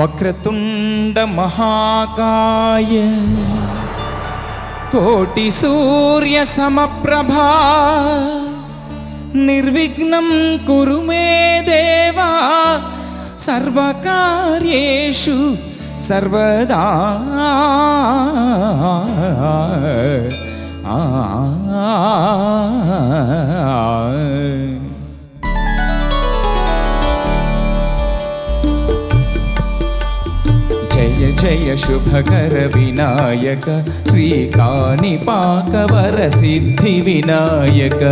వక్రతుండ మహాకాయ కోటి సూర్య సమప్రభా నిర్విఘ్నం కురు మే దేవా సర్వకార్యేషు సర్వదా. జయ జయ శుభకర వినాయక శ్రీ కాణిపాకవర సిద్ధి వినాయక.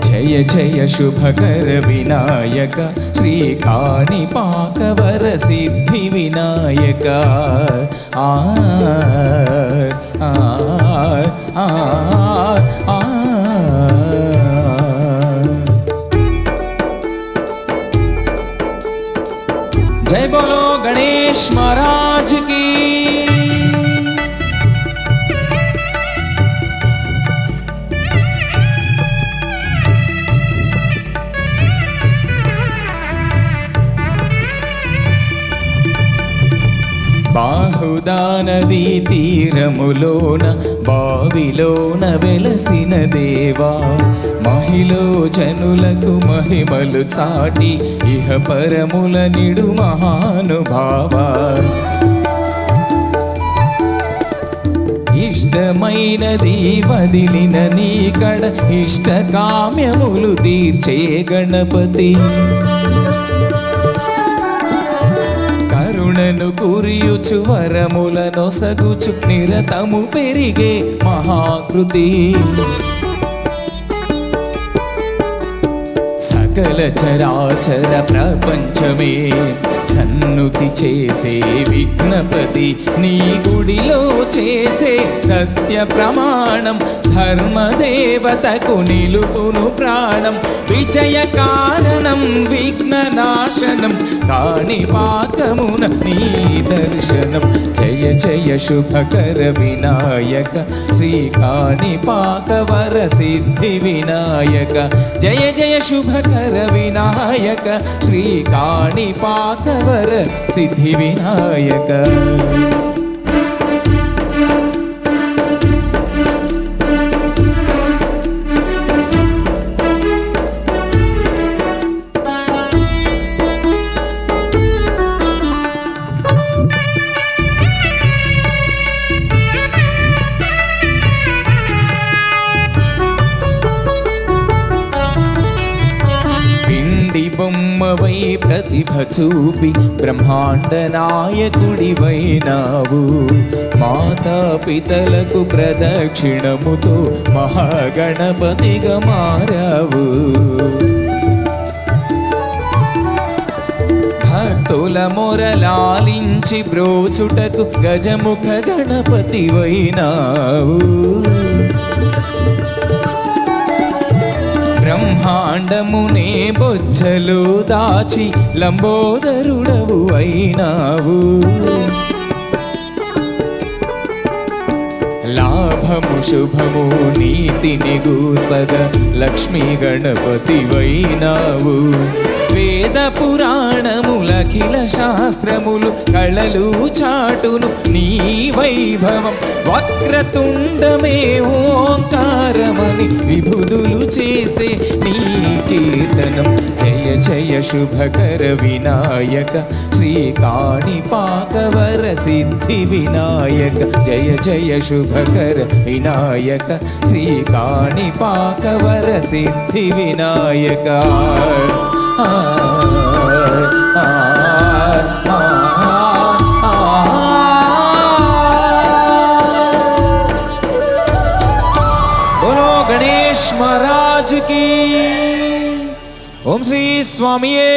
జయ జయ శుభకర వినాయక శ్రీ కాణిపాకవర సిద్ధి వినాయక. ఆ ఆ ఆ ఆ. जय बोलो गणेश महाराज की. బాహుదా నదీ తీరములోన బావిలోన వెలసిన దేవా మహిళ జనులకు మహిమలు చాటి ఇహ పరముల నిడు మహానుభావా. ఇష్టమైనది వదిలిన నీకడ ఇష్ట కామ్యములు తీర్చే గణపతి. కరుణను కురియుచు వరముల నొసగుచు నిరతము పెరిగే మహాకృతి. సకల చరాచర ప్రపంచమే సన్నుతి చేసే విఘ్నపతి. నీ గుడిలో చేసే సత్య ప్రమాణం ధర్మదేవతకు నిలుపును ప్రాణం. విజయ కారణం విఘ్ననాశనం కాణిపాకమున నీ దర్శనం. జయ జయ శుభకర వినాయక శ్రీ కాణిపాకవర సిద్ధి వినాయక. జయ జయ శుభకర వినాయక శ్రీ కాణిపాకవర సిద్ధి వినాయక. బొమ్మవై ప్రతిభ చూపి బ్రహ్మాండ నాయకుడివైనావు. మాతా పితలకు ప్రదక్షిణముతో మహాగణపతిగా మారావు. భక్తుల మొరలాలించి బ్రోచుటకు గజముఖ గణపతివైనావు. బ్రహ్మాండమునే బొజ్జలు దాచి లంబోదరుడవు అయినావు. లాభము శుభము నీతిని గూర్పగా లక్ష్మీ గణపతివైనావు. వేద పురాణములఖిల శాస్త్రములు కళలు చాటును నీ వైభవం. వక్రతుండమే ఓంకారమని విభుదులు చేసే నీ కీర్తనం. జయ జయ శుభకర వినాయక శ్రీ కాణిపాకవర సిద్ధి వినాయక. జయ జయ శుభకర వినాయక శ్రీ కాణిపాకవర సిద్ధి వినాయక. बोलो गणेश महाराज की. ओम श्री स्वामिये